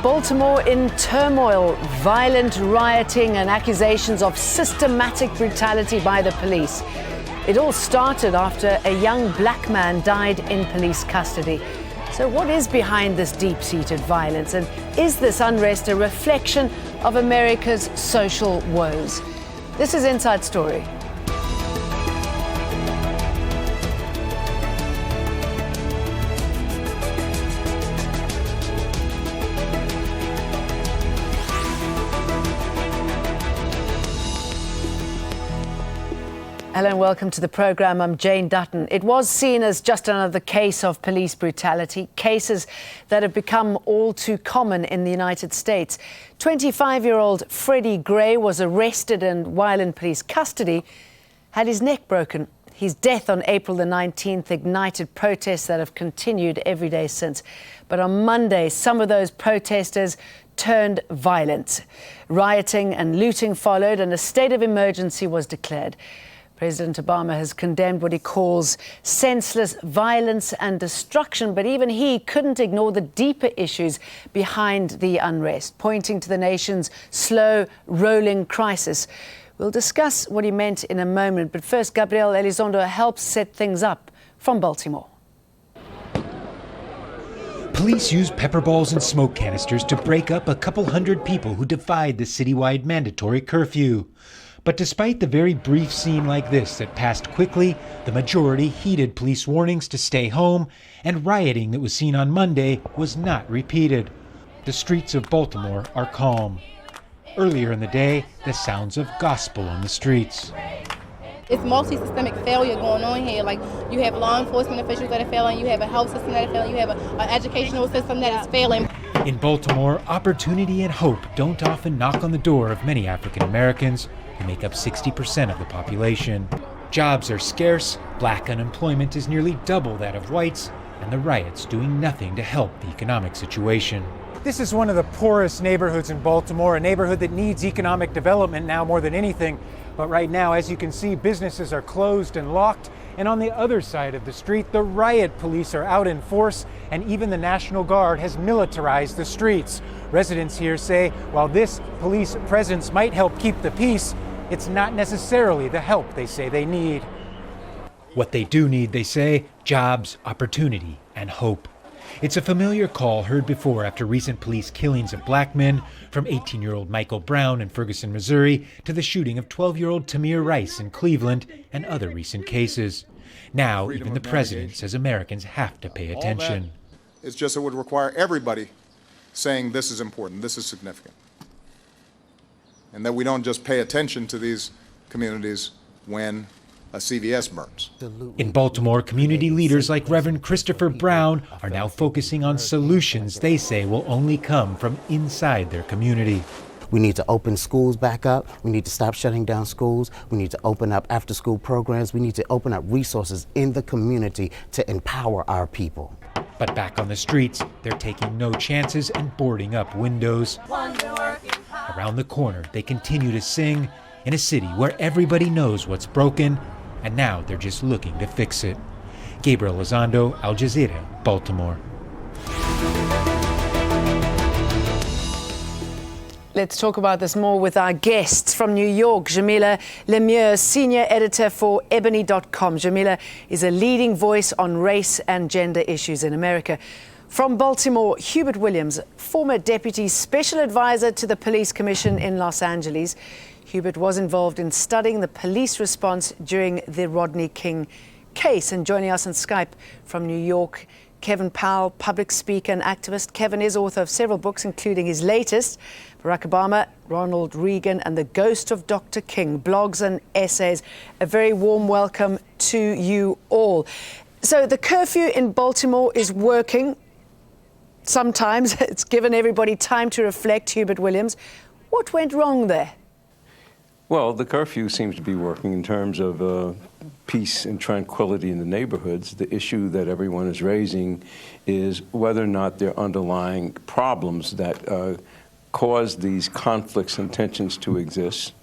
Baltimore in turmoil, violent rioting and accusations of systematic brutality by the police. It all started after a young black man died in police custody. So what is behind this deep-seated violence, and is this unrest a reflection of America's social woes? This is Inside Story. Hello and welcome to the programme. I'm Jane Dutton. It was seen as just another case of police brutality, cases that have become all too common in the United States. 25-year-old Freddie Gray was arrested and, while in police custody, had his neck broken. His death on April the 19th ignited protests that have continued every day since. But on Monday, some of those protesters turned violent. Rioting and looting followed, and a state of emergency was declared. President Obama has condemned what he calls senseless violence and destruction, but even he couldn't ignore the deeper issues behind the unrest, pointing to the nation's slow rolling crisis. We'll discuss what he meant in a moment, but first, Gabriel Elizondo helps set things up from Baltimore. Police used pepper balls and smoke canisters to break up a couple hundred people who defied the citywide mandatory curfew. But despite the very brief scene like this that passed quickly, the majority heeded police warnings to stay home, and rioting that was seen on Monday was not repeated. The streets of Baltimore are calm. Earlier in the day, the sounds of gospel on the streets. It's multi-systemic failure going on here. Like, you have law enforcement officials that are failing, you have a health system that is failing, you have an educational system that is failing. In Baltimore, opportunity and hope don't often knock on the door of many African Americans, who make up 60% of the population. Jobs are scarce, black unemployment is nearly double that of whites, and the riots doing nothing to help the economic situation. This is one of the poorest neighborhoods in Baltimore, a neighborhood that needs economic development now more than anything. But right now, as you can see, businesses are closed and locked. And on the other side of the street, the riot police are out in force, and even the National Guard has militarized the streets. Residents here say while this police presence might help keep the peace, it's not necessarily the help they say they need. What they do need, they say, jobs, opportunity, and hope. It's a familiar call heard before after recent police killings of black men, from 18-year-old Michael Brown in Ferguson, Missouri, to the shooting of 12-year-old Tamir Rice in Cleveland, and other recent cases. Now, even the president says Americans have to pay attention. It's just it would require everybody saying this is important, this is significant. And that we don't just pay attention to these communities when a CVS burns. In Baltimore, community leaders like Reverend Christopher Brown are now focusing on solutions they say will only come from inside their community. We need to open schools back up. We need to stop shutting down schools. We need to open up after-school programs. We need to open up resources in the community to empower our people. But back on the streets, they're taking no chances and boarding up windows. Around the corner, they continue to sing in a city where everybody knows what's broken, and now they're just looking to fix it. Gabriel Elizondo, Al Jazeera, Baltimore. Let's talk about this more with our guests from New York. Jamila Lemieux, senior editor for Ebony.com. Jamila is a leading voice on race and gender issues in America. From Baltimore, Hubert Williams, former deputy special advisor to the police commission in Los Angeles. Hubert was involved in studying the police response during the Rodney King case. And joining us on Skype from New York, Kevin Powell, public speaker and activist. Kevin is author of several books, including his latest, Barack Obama, Ronald Reagan and the Ghost of Dr. King, blogs and essays. A very warm welcome to you all. So the curfew in Baltimore is working. Sometimes it's given everybody time to reflect. Hubert Williams, what went wrong there? Well, the curfew seems to be working in terms of peace and tranquility in the neighborhoods. The issue that everyone is raising is whether or not there are underlying problems that cause these conflicts and tensions to exist,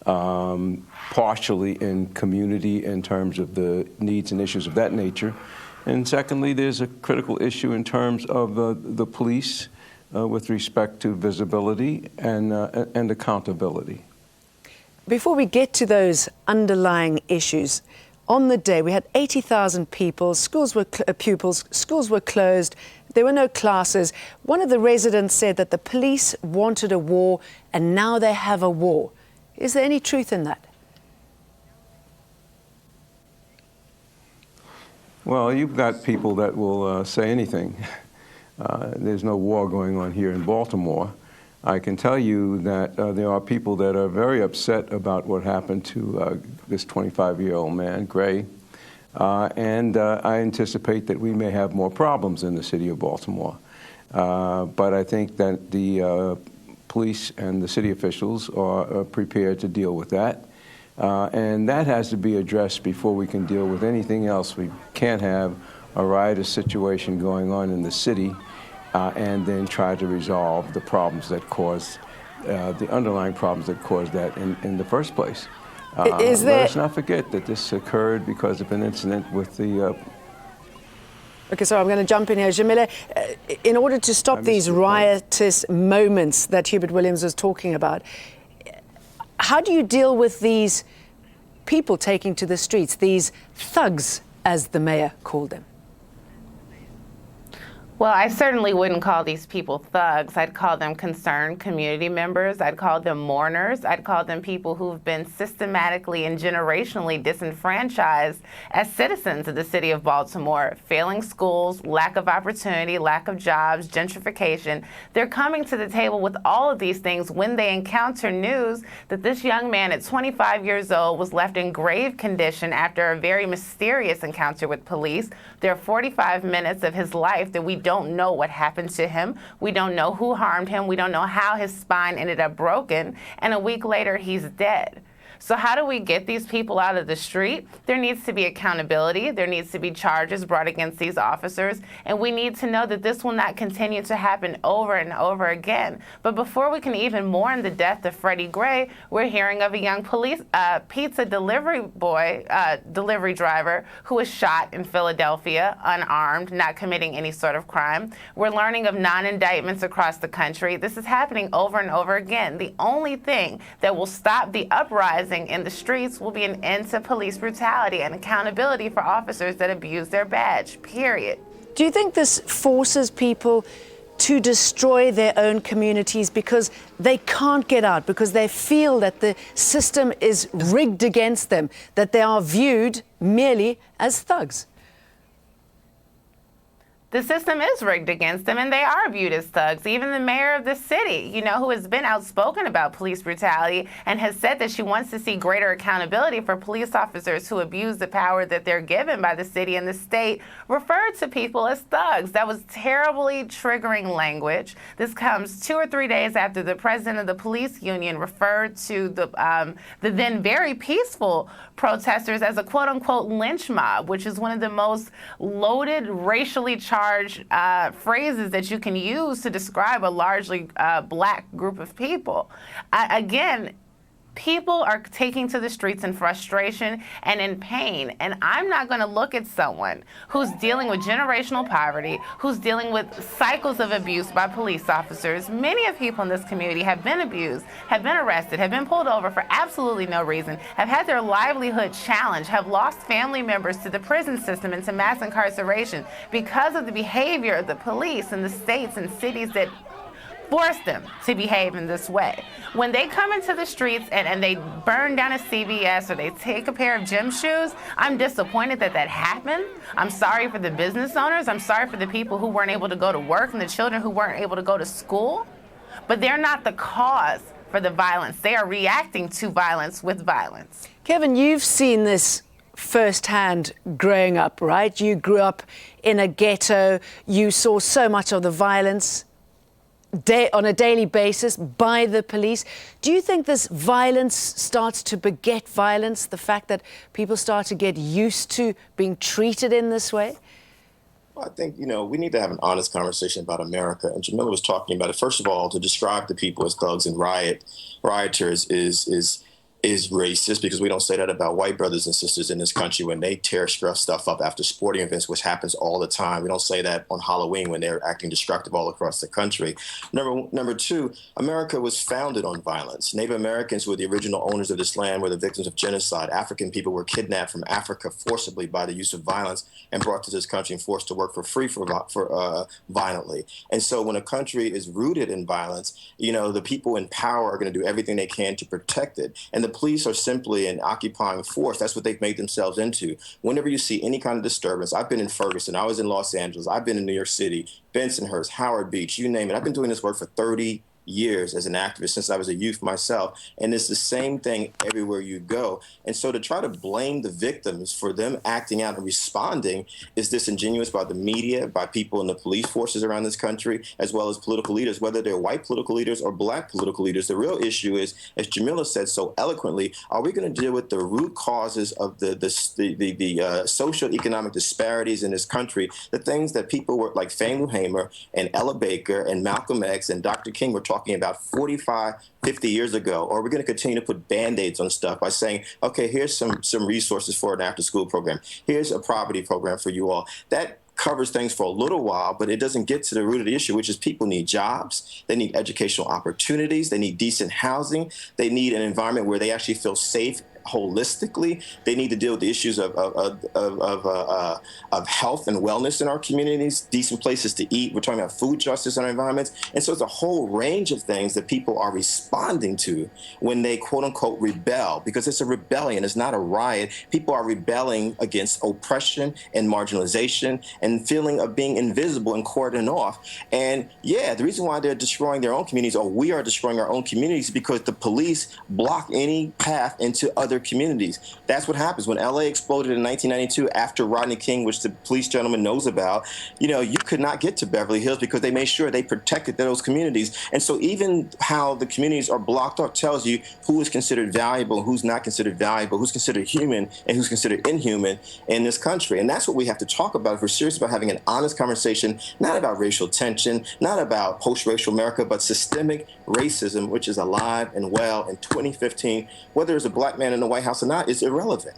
partially in community in terms of the needs and issues of that nature. And secondly, there's a critical issue in terms of the police with respect to visibility and accountability. Before we get to those underlying issues, on the day we had 80,000 people, pupils, schools were closed, there were no classes. One of the residents said that the police wanted a war and now they have a war. Is there any truth in that? Well, you've got people that will say anything. There's no war going on here in Baltimore. I can tell you that there are people that are very upset about what happened to this 25-year-old man, Gray, and I anticipate that we may have more problems in the city of Baltimore. But I think that the police and the city officials are prepared to deal with that. And that has to be addressed before we can deal with anything else. We can't have a riotous situation going on in the city and then try to resolve the problems that caused, the underlying problems that caused that in the first place. Let us not forget that this occurred because of an incident with the... Okay, so I'm going to jump in here. Jamila, in order to stop these riotous moments that Hubert Williams was talking about, how do you deal with these people taking to the streets, these thugs, as the mayor called them? Well, I certainly wouldn't call these people thugs. I'd call them concerned community members. I'd call them mourners. I'd call them people who've been systematically and generationally disenfranchised as citizens of the city of Baltimore. Failing schools, lack of opportunity, lack of jobs, gentrification. They're coming to the table with all of these things when they encounter news that this young man at 25 years old was left in grave condition after a very mysterious encounter with police. There are 45 minutes of his life that we don't know what happened to him. We don't know who harmed him. We don't know how his spine ended up broken. And a week later, he's dead. So how do we get these people out of the street? There needs to be accountability. There needs to be charges brought against these officers. And we need to know that this will not continue to happen over and over again. But before we can even mourn the death of Freddie Gray, we're hearing of a young pizza delivery driver who was shot in Philadelphia, unarmed, not committing any sort of crime. We're learning of non-indictments across the country. This is happening over and over again. The only thing that will stop the uprising in the streets will be an end to police brutality and accountability for officers that abuse their badge, period. Do you think this forces people to destroy their own communities because they can't get out, because they feel that the system is rigged against them, that they are viewed merely as thugs? The system is rigged against them, and they are viewed as thugs. Even the mayor of the city, who has been outspoken about police brutality and has said that she wants to see greater accountability for police officers who abuse the power that they're given by the city and the state, referred to people as thugs. That was terribly triggering language. This comes 2 or 3 days after the president of the police union referred to the then very peaceful protesters as a quote-unquote lynch mob, which is one of the most loaded, racially charged phrases that you can use to describe a largely black group of people. Again, people are taking to the streets in frustration and in pain, and I'm not going to look at someone who's dealing with generational poverty, who's dealing with cycles of abuse by police officers. Many of people in this community have been abused, have been arrested, have been pulled over for absolutely no reason, have had their livelihood challenged, have lost family members to the prison system and to mass incarceration because of the behavior of the police in the states and cities that force them to behave in this way. When they come into the streets and they burn down a CVS or they take a pair of gym shoes, I'm disappointed that that happened. I'm sorry for the business owners. I'm sorry for the people who weren't able to go to work and the children who weren't able to go to school. But they're not the cause for the violence. They are reacting to violence with violence. Kevin, you've seen this firsthand growing up, right? You grew up in a ghetto. You saw so much of the violence on a daily basis by the police. Do you think this violence starts to beget violence, the fact that people start to get used to being treated in this way? Well, I think, we need to have an honest conversation about America. And Jamila was talking about it. First of all, to describe the people as thugs and rioters is is racist, because we don't say that about white brothers and sisters in this country when they tear stuff up after sporting events, which happens all the time. We don't say that on Halloween when they're acting destructive all across the country. Number two, America was founded on violence. Native Americans were the original owners of this land, were the victims of genocide. African people were kidnapped from Africa forcibly by the use of violence and brought to this country and forced to work for free violently. And so when a country is rooted in violence, you know, the people in power are going to do everything they can to protect it. And the police are simply an occupying force. That's what they've made themselves into. Whenever you see any kind of disturbance, I've been in Ferguson, I was in Los Angeles, I've been in New York City, Bensonhurst, Howard Beach, you name it. I've been doing this work for 30 years as an activist since I was a youth myself. And it's the same thing everywhere you go. And so to try to blame the victims for them acting out and responding is disingenuous by the media, by people in the police forces around this country, as well as political leaders, whether they're white political leaders or black political leaders. The real issue is, as Jamila said so eloquently, are we going to deal with the root causes of the social economic disparities in this country, the things that people were like Fannie Hamer and Ella Baker and Malcolm X and Dr. King were talking about 45, 50 years ago? Or are we going to continue to put Band-Aids on stuff by saying, okay, here's some resources for an after-school program. Here's a poverty program for you all. That covers things for a little while, but it doesn't get to the root of the issue, which is people need jobs, they need educational opportunities, they need decent housing, they need an environment where they actually feel safe holistically. They need to deal with the issues of health and wellness in our communities, decent places to eat. We're talking about food justice in our environments. And so it's a whole range of things that people are responding to when they, quote unquote, rebel, because it's a rebellion. It's not a riot. People are rebelling against oppression and marginalization and feeling of being invisible and cordoned off. And yeah, the reason why they're destroying their own communities, or we are destroying our own communities, is because the police block any path into other communities. That's what happens. When LA exploded in 1992 after Rodney King, which the police gentleman knows about, you know, you could not get to Beverly Hills because they made sure they protected those communities. And so even how the communities are blocked off tells you who is considered valuable, who's not considered valuable, who's considered human, and who's considered inhuman in this country. And that's what we have to talk about if we're serious about having an honest conversation, not about racial tension, not about post-racial America, but systemic racism, which is alive and well in 2015. Whether there's a black man in the White House or not is irrelevant.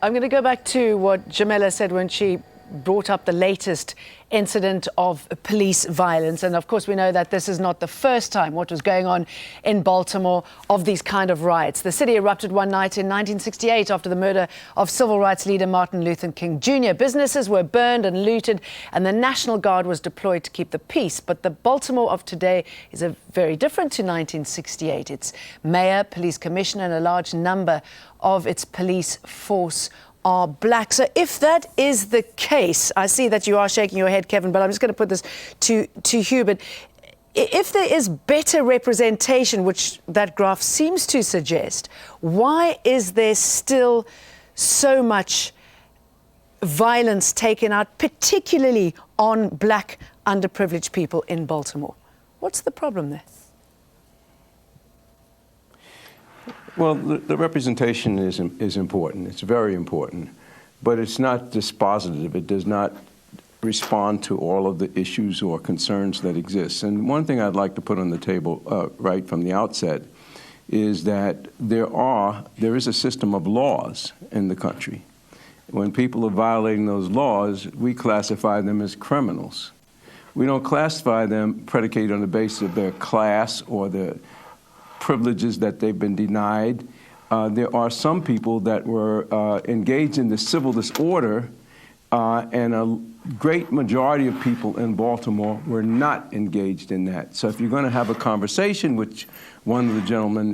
I'm going to go back to what Jamila said when she brought up the latest incident of police violence. And of course, we know that this is not the first time what was going on in Baltimore of these kind of riots. The city erupted one night in 1968 after the murder of civil rights leader Martin Luther King Jr. Businesses were burned and looted, and the National Guard was deployed to keep the peace. But the Baltimore of today is very different to 1968. Its mayor, police commissioner, and a large number of its police force are black. So if that is the case, I see that you are shaking your head, Kevin, but I'm just going to put this to Hubert. If there is better representation, which that graph seems to suggest, why is there still so much violence taken out, particularly on black underprivileged people in Baltimore? What's the problem there? Well, the representation is important. It's very important, but it's not dispositive. It does not respond to all of the issues or concerns that exist. And one thing I'd like to put on the table right from the outset is that there is a system of laws in the country. When people are violating those laws, we classify them as criminals. We don't classify them predicated on the basis of their class or the privileges that they've been denied. There are some people that were engaged in the civil disorder, and a great majority of people in Baltimore were not engaged in that. So if you're going to have a conversation, which one of the gentlemen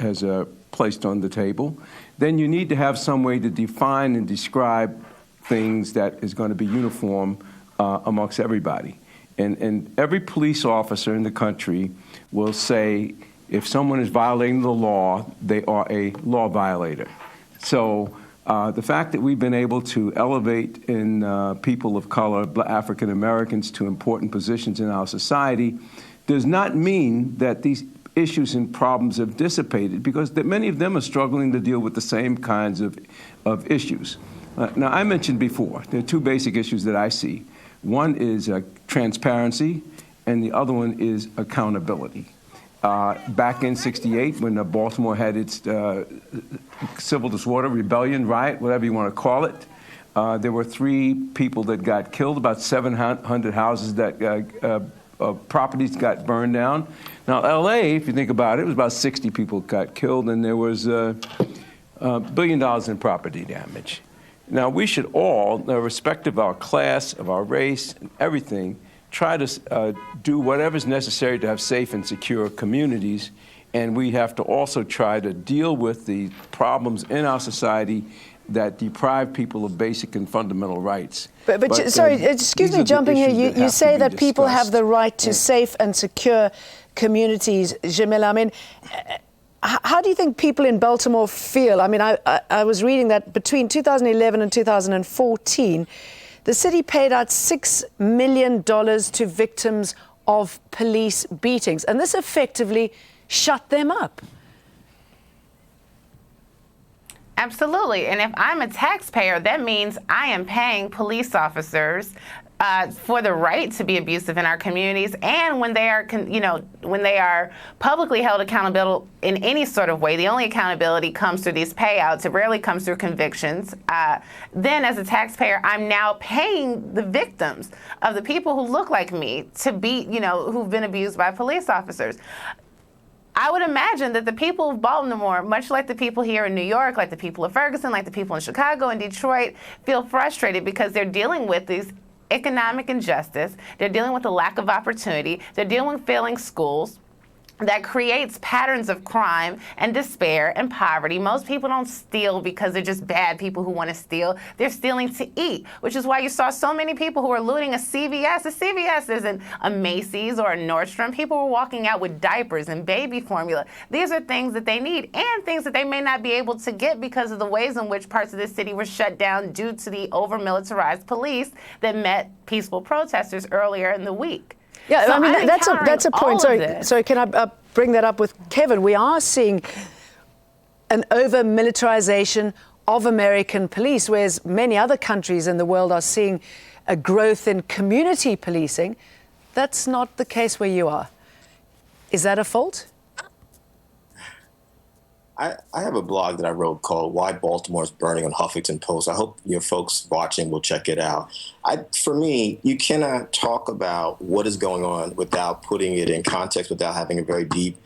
has placed on the table, then you need to have some way to define and describe things that is going to be uniform amongst everybody. And every police officer in the country will say, if someone is violating the law, they are a law violator. So the fact that we've been able to elevate in people of color, African Americans, to important positions in our society does not mean that these issues and problems have dissipated, because many of them are struggling to deal with the same kinds of issues. Now, I mentioned before, there are two basic issues that I see. One is transparency, and the other one is accountability. Back in '68, when Baltimore had its civil disorder, rebellion, riot, whatever you want to call it, there were 3 people that got killed, about 700 houses that properties got burned down. Now, L.A., if you think about it, was about 60 people got killed, and there was $1 billion in property damage. Now, we should all, irrespective of our class, of our race, and everything, try to do whatever's necessary to have safe and secure communities, and we have to also try to deal with the problems in our society that deprive people of basic and fundamental rights. But sorry, excuse me, jumping here, you say that people have the right to safe and secure communities, Jamila. I mean, how do you think people in Baltimore feel? I mean, I was reading that between 2011 and 2014, the city paid out $6 million to victims of police beatings, and this effectively shut them up. Absolutely. And if I'm a taxpayer, that means I am paying police officers for the right to be abusive in our communities, and when they are, when they are publicly held accountable in any sort of way, the only accountability comes through these payouts. It rarely comes through convictions. Then, as a taxpayer, I'm now paying the victims of the people who look like me to be, who've been abused by police officers. I would imagine that the people of Baltimore, much like the people here in New York, like the people of Ferguson, like the people in Chicago and Detroit, feel frustrated because they're dealing with these economic injustice, they're dealing with a lack of opportunity, they're dealing with failing schools that creates patterns of crime and despair and poverty. Most people don't steal because they're just bad people who want to steal. They're stealing to eat, which is why you saw so many people who are looting a CVS. A CVS isn't a Macy's or a Nordstrom. People were walking out with diapers and baby formula. These are things that they need and things that they may not be able to get because of the ways in which parts of the city were shut down due to the over-militarized police that met peaceful protesters earlier in the week. Yeah, so I mean, that's a point. Sorry, can I bring that up with Kevin? We are seeing an over-militarization of American police, whereas many other countries in the world are seeing a growth in community policing. That's not the case where you are. Is that a fault? I have a blog that I wrote called Why Baltimore is Burning on Huffington Post. I hope your folks watching will check it out. For me, you cannot talk about what is going on without putting it in context, without having a very deep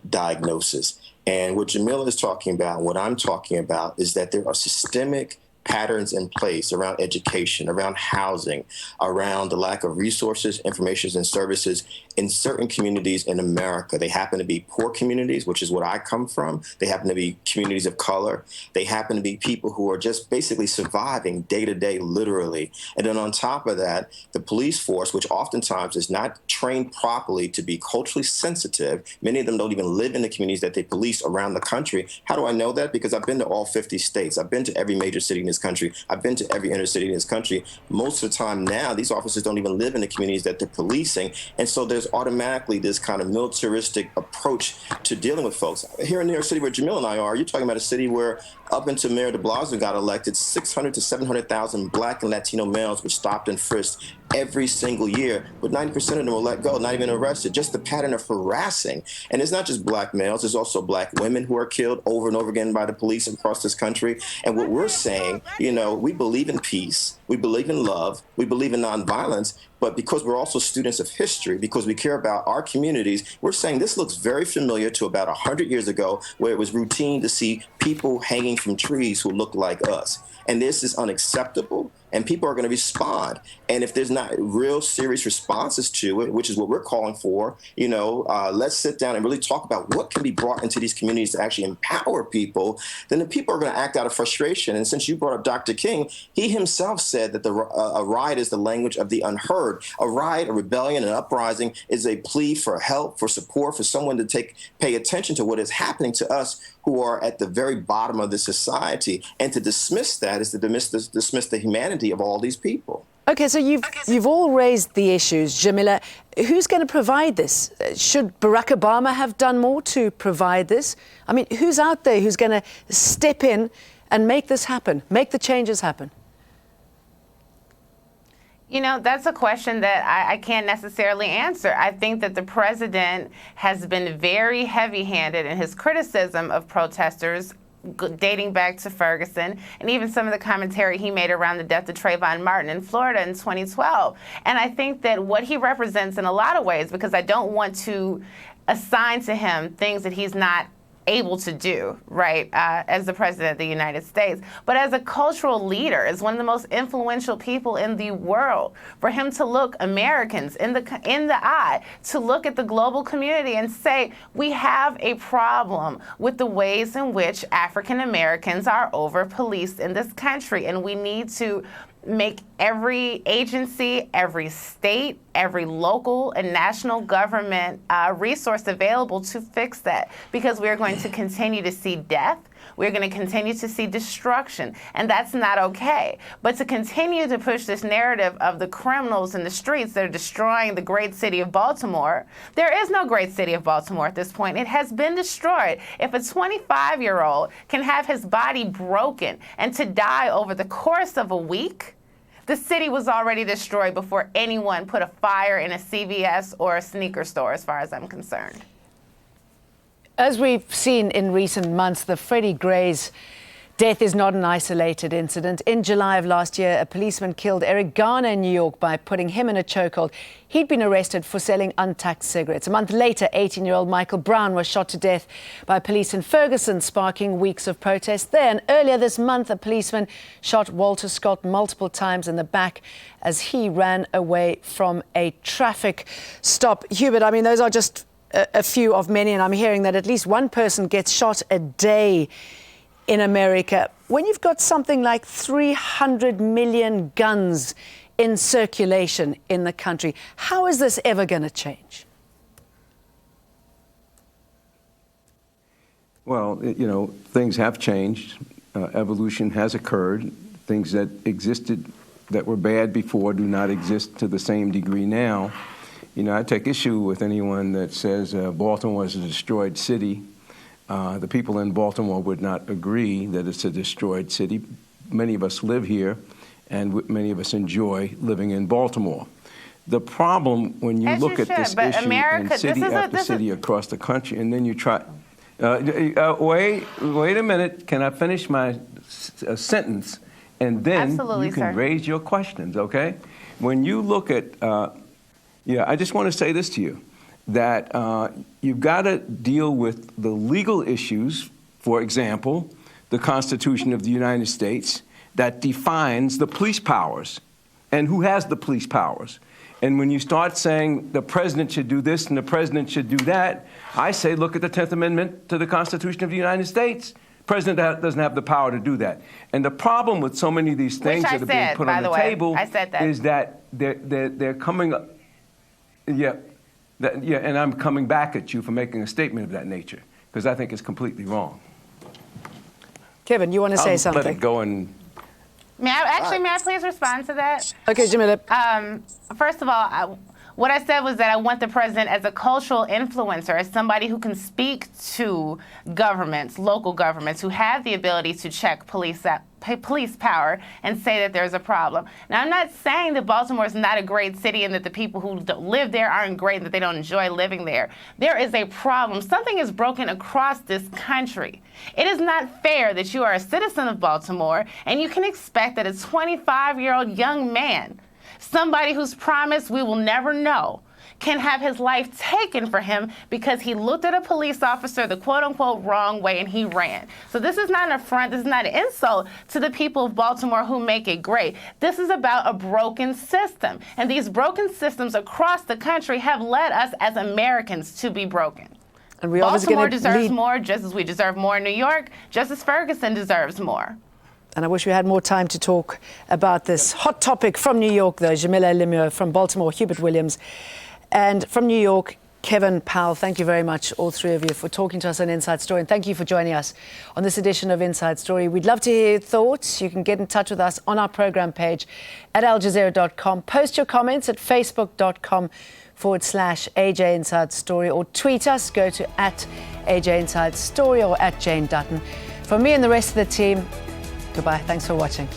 diagnosis. And what Jamila is talking about, what I'm talking about, is that there are systemic patterns in place around education, around housing, around the lack of resources, information, and services in certain communities in America. They happen to be poor communities, which is what I come from. They happen to be communities of color. They happen to be people who are just basically surviving day to day, literally. And then on top of that, the police force, which oftentimes is not trained properly to be culturally sensitive. Many of them don't even live in the communities that they police around the country. How do I know that? Because I've been to all 50 states. I've been to every major city in this country. I've been to every inner city in this country. Most of the time now, these officers don't even live in the communities that they're policing. And so there's automatically this kind of militaristic approach to dealing with folks. Here in New York City, where Jamil and I are, you're talking about a city where up until Mayor de Blasio got elected, 600 to 700,000 Black and Latino males were stopped and frisked every single year, but 90% of them were let go, not even arrested. Just the pattern of harassing. And it's not just Black males, there's also Black women who are killed over and over again by the police across this country. And what we're saying, we believe in peace, we believe in love, we believe in nonviolence, but because we're also students of history, because we care about our communities, we're saying this looks very familiar to about 100 years ago, where it was routine to see people hanging from trees who looked like us. And this is unacceptable, and people are going to respond. And if there's not real serious responses to it, which is what we're calling for, let's sit down and really talk about what can be brought into these communities to actually empower people, then the people are going to act out of frustration. And since you brought up Dr. King, he himself said that a riot is the language of the unheard. A riot, a rebellion, an uprising is a plea for help, for support, for someone to pay attention to what is happening to us who are at the very bottom of the society. And to dismiss that is to dismiss the humanity of all these people. Okay, so you've all raised the issues, Jamila. Who's going to provide this? Should Barack Obama have done more to provide this? I mean, who's out there who's going to step in and make this happen, make the changes happen? You know, that's a question that I can't necessarily answer. I think that the president has been very heavy-handed in his criticism of protesters dating back to Ferguson, and even some of the commentary he made around the death of Trayvon Martin in Florida in 2012. And I think that what he represents in a lot of ways, because I don't want to assign to him things that he's not able to do, right, as the president of the United States. But as a cultural leader, as one of the most influential people in the world, for him to look Americans in the eye, to look at the global community and say, we have a problem with the ways in which African Americans are over-policed in this country, and we need to make every agency, every state, every local and national government resource available to fix that, because we're going to continue to see death. We're going to continue to see destruction, and that's not okay. But to continue to push this narrative of the criminals in the streets that are destroying the great city of Baltimore, there is no great city of Baltimore at this point. It has been destroyed. If a 25-year-old can have his body broken and to die over the course of a week, the city was already destroyed before anyone put a fire in a CVS or a sneaker store, as far as I'm concerned. As we've seen in recent months, the Freddie Gray's death is not an isolated incident. In July of last year, a policeman killed Eric Garner in New York by putting him in a chokehold. He'd been arrested for selling untaxed cigarettes. A month later, 18-year-old Michael Brown was shot to death by police in Ferguson, sparking weeks of protest there. And earlier this month, a policeman shot Walter Scott multiple times in the back as he ran away from a traffic stop. Hubert, I mean, those are just a few of many, and I'm hearing that at least one person gets shot a day in America. When you've got something like 300 million guns in circulation in the country, how is this ever going to change? Well, you know, things have changed. Evolution has occurred. Things that existed that were bad before do not exist to the same degree now. You know, I take issue with anyone that says Baltimore is a destroyed city. The people in Baltimore would not agree that it's a destroyed city. Many of us live here, and many of us enjoy living in Baltimore. The problem when you look at this issue in city after city across the country, and then you try... wait a minute. Can I finish my sentence? And then you can raise your questions, okay? When you look at... I just want to say this to you, that you've got to deal with the legal issues, for example, the Constitution of the United States that defines the police powers and who has the police powers. And when you start saying the president should do this and the president should do that, I say look at the 10th Amendment to the Constitution of the United States. The president doesn't have the power to do that. And the problem with so many of these things that are being put on the table is that they're coming up. Yeah, and I'm coming back at you for making a statement of that nature, because I think it's completely wrong. Kevin, you want to say something? Let it go and... May I please respond to that? Okay, Jamila. First of all, what I said was that I want the president as a cultural influencer, as somebody who can speak to governments, local governments, who have the ability to check police power and say that there's a problem. Now, I'm not saying that Baltimore is not a great city and that the people who live there aren't great and that they don't enjoy living there. There is a problem. Something is broken across this country. It is not fair that you are a citizen of Baltimore and you can expect that a 25-year-old young man, somebody whose promise we will never know, can have his life taken for him because he looked at a police officer the quote-unquote wrong way and he ran. So this is not an affront, this is not an insult to the people of Baltimore who make it great. This is about a broken system. And these broken systems across the country have led us as Americans to be broken. And we Baltimore deserves more, just as we deserve more in New York, just as Ferguson deserves more. And I wish we had more time to talk about this hot topic from New York, though. Jamila Lemieux, from Baltimore, Hubert Williams. And from New York, Kevin Powell. Thank you very much, all three of you, for talking to us on Inside Story. And thank you for joining us on this edition of Inside Story. We'd love to hear your thoughts. You can get in touch with us on our program page at aljazeera.com. Post your comments at facebook.com/AJ Inside Story, or tweet us. Go to @AJ Inside Story or @Jane Dutton. For me and the rest of the team, goodbye. Thanks for watching.